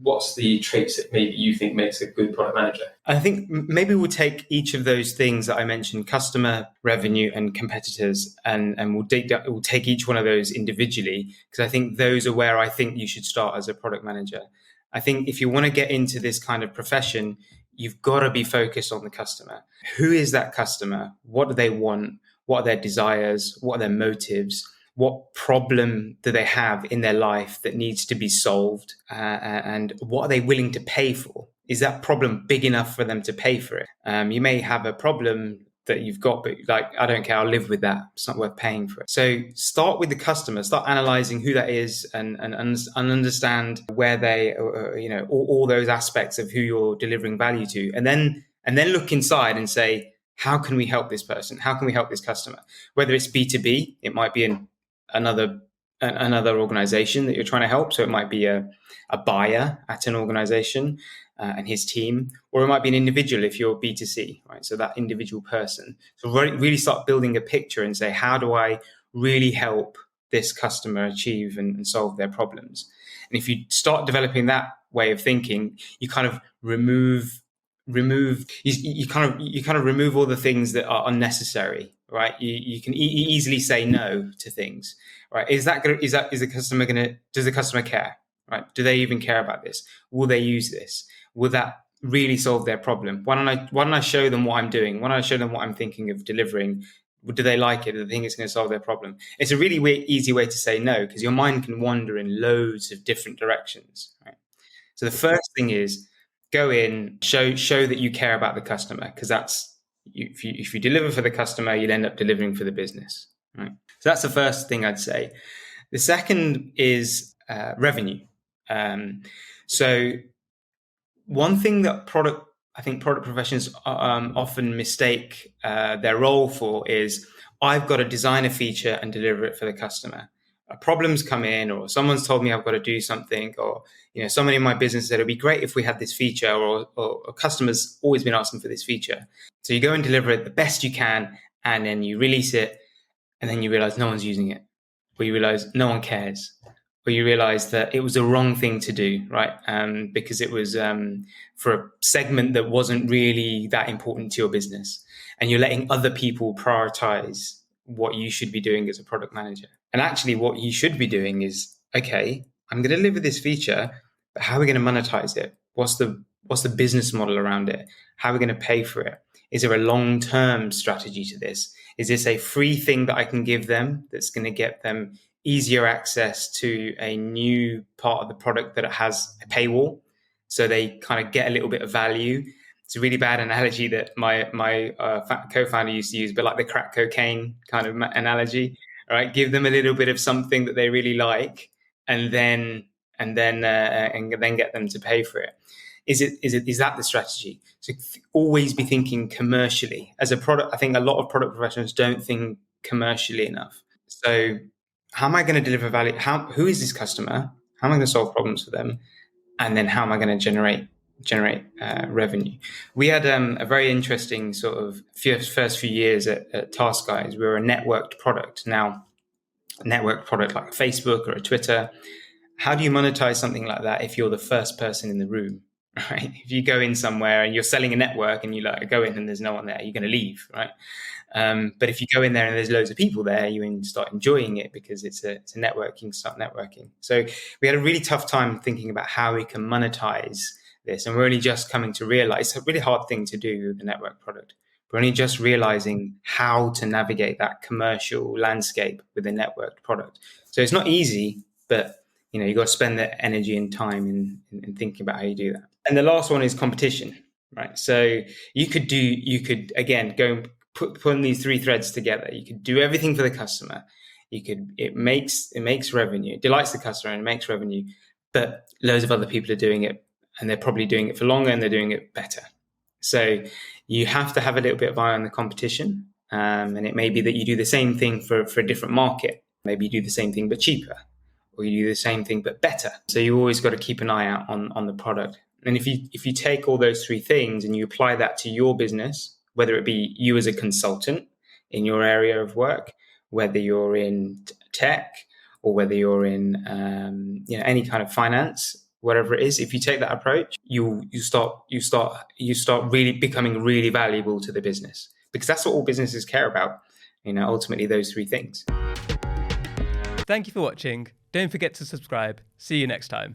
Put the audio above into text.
what's the traits that maybe you think makes a good product manager? I think maybe we'll take each of those things that I mentioned, customer, revenue, and competitors, and we'll take each one of those individually, because I think those are where I think you should start as a product manager. I think if you want to get into this kind of profession, you've got to be focused on the customer. Who is that customer? What do they want? What are their desires? What are their motives? What problem do they have in their life that needs to be solved? And what are they willing to pay for? Is that problem big enough for them to pay for it? You may have a problem that you've got, but like, I don't care, I'll live with that. It's not worth paying for it. So start with the customer, start analyzing who that is and understand where they, all those aspects of who you're delivering value to. And then look inside and say, how can we help this person? How can we help this customer? Whether it's B2B, it might be another organization that you're trying to help. So it might be a buyer at an organization and his team, or it might be an individual if you're B2C, right? So that individual person. So really start building a picture and say, how do I really help this customer achieve and solve their problems? And if you start developing that way of thinking, you kind of remove you kind of remove all the things that are unnecessary, right? You can easily say no to things, right? Does the customer care, right? Do they even care about this? Will they use this? Will that really solve their problem? Why don't I show them what I'm doing? Why don't I show them what I'm thinking of delivering? Do they like it? Do they think it's going to solve their problem? It's a really easy way to say no, because your mind can wander in loads of different directions, right? So the first thing is, go in, show that you care about the customer, because that's if you deliver for the customer, you'll end up delivering for the business, right? So that's the first thing I'd say. The second is revenue. So one thing that product professionals often mistake their role for is, I've got to design a feature and deliver it for the customer. Problems come in, or someone's told me I've got to do something, or someone in my business said it'd be great if we had this feature, or a customer's always been asking for this feature. So you go and deliver it the best you can, and then you release it, and then you realize no one's using it, or you realize no one cares, or you realize that it was the wrong thing to do, right? Because it was for a segment that wasn't really that important to your business, and you're letting other people prioritize what you should be doing as a product manager. And actually what you should be doing is, okay, I'm going to deliver this feature, but how are we going to monetize it? What's the business model around it? How are we going to pay for it? Is there a long-term strategy to this? Is this a free thing that I can give them that's going to get them easier access to a new part of the product that has a paywall, so they kind of get a little bit of value? It's a really bad analogy that my co-founder used to use, but like the crack cocaine kind of analogy, right? Give them a little bit of something that they really like, and then get them to pay for it. Is that the strategy? So always be thinking commercially. As a product, I think a lot of product professionals don't think commercially enough. So how am I going to deliver value? Who is this customer? How am I going to solve problems for them? And then how am I going to generate revenue? We had a very interesting sort of first few years at Taskize. We were a networked product. Now, a networked product like Facebook or a Twitter, how do you monetize something like that if you're the first person in the room, right? If you go in somewhere and you're selling a network and you go in and there's no one there, you're going to leave, right? But if you go in there and there's loads of people there, you start enjoying it because it's a networking, start networking. So we had a really tough time thinking about how we can monetize this. And we're only just coming to realize it's a really hard thing to do with the network product. We're only just realizing how to navigate that commercial landscape with a networked product. So it's not easy, but you've got to spend the energy and time in thinking about how you do that. And the last one is competition, right? So you could again go and put these three threads together. You could do everything for the customer. It makes revenue, it delights the customer and it makes revenue, but loads of other people are doing it, and they're probably doing it for longer and they're doing it better. So you have to have a little bit of eye on the competition. And it may be that you do the same thing for a different market. Maybe you do the same thing but cheaper, or you do the same thing but better. So you always got to keep an eye out on the product. And if you take all those three things and you apply that to your business, whether it be you as a consultant in your area of work, whether you're in tech, or whether you're in any kind of finance, whatever it is. If you take that approach, you start really becoming really valuable to the business, because that's what all businesses care about. Ultimately those three things. Thank you for watching. Don't forget to subscribe. See you next time.